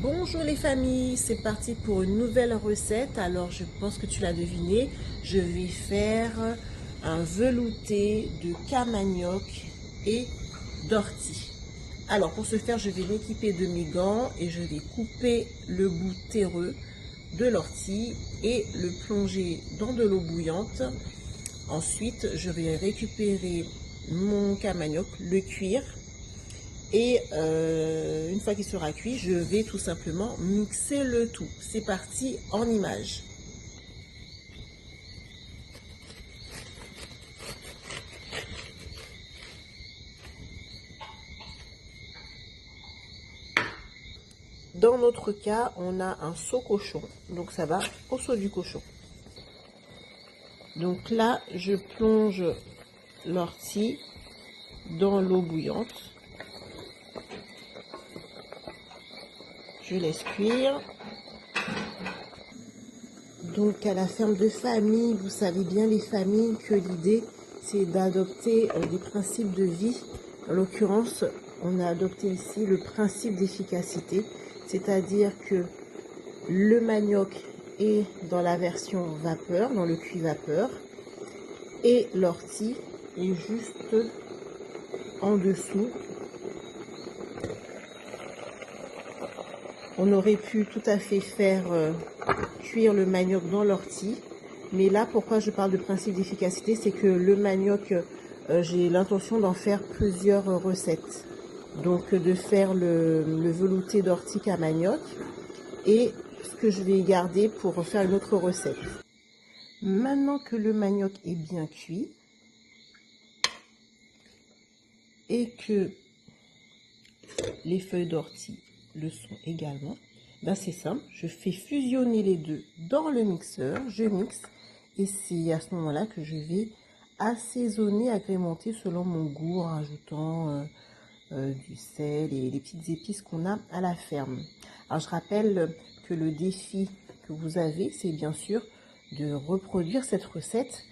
Bonjour les familles, c'est parti pour une nouvelle recette. Alors je pense que tu l'as deviné, je vais faire un velouté de camanioc et d'ortie. Alors pour ce faire, je vais m'équiper de mes gants et je vais couper le bout terreux de l'ortie et le plonger dans de l'eau bouillante. Ensuite, je vais récupérer mon camanioc, le cuire. Et une fois qu'il sera cuit, je vais tout simplement mixer le tout. C'est parti, en image. Dans notre cas, on a un seau cochon. Donc ça va au seau du cochon. Donc là, je plonge l'ortie dans l'eau bouillante. Je laisse cuire. Donc à la ferme de famille, vous savez bien les familles que l'idée c'est d'adopter des principes de vie. En l'occurrence, on a adopté ici le principe d'efficacité, c'est-à-dire que le manioc est dans la version vapeur, dans le cuit vapeur, et l'ortie est juste en dessous. On aurait pu tout à fait faire cuire le manioc dans l'ortie. Mais là, pourquoi je parle de principe d'efficacité, c'est que le manioc, j'ai l'intention d'en faire plusieurs recettes. Donc de faire le velouté d'ortie à manioc et ce que je vais garder pour faire une autre recette. Maintenant que le manioc est bien cuit et que les feuilles d'ortie le sont également, ben c'est simple, je fais fusionner les deux dans le mixeur, je mixe et c'est à ce moment-là que je vais assaisonner, agrémenter selon mon goût en rajoutant du sel et les petites épices qu'on a à la ferme. Alors je rappelle que le défi que vous avez, c'est bien sûr de reproduire cette recette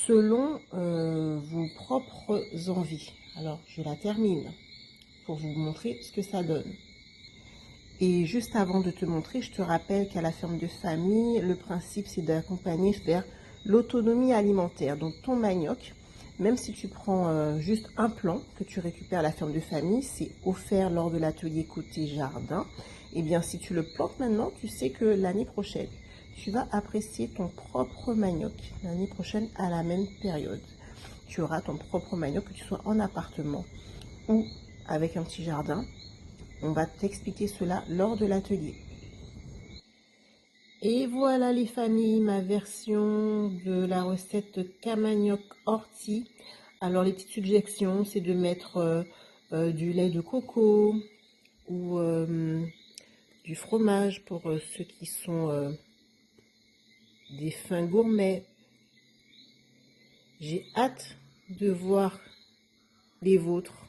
selon vos propres envies. Alors je la termine pour vous montrer ce que ça donne. Et juste avant de te montrer, je te rappelle qu'à la ferme de famille, le principe c'est d'accompagner vers l'autonomie alimentaire. Donc ton manioc, même si tu prends juste un plant que tu récupères à la ferme de famille, c'est offert lors de l'atelier côté jardin. Et bien si tu le plantes maintenant, tu sais que l'année prochaine, tu vas apprécier ton propre manioc. L'année prochaine à la même période. Tu auras ton propre manioc, que tu sois en appartement ou avec un petit jardin. On va t'expliquer cela lors de l'atelier. Et voilà les familles, ma version de la recette de camanioc ortie. Alors les petites suggestions, c'est de mettre du lait de coco ou du fromage pour ceux qui sont des fins gourmets. J'ai hâte de voir les vôtres.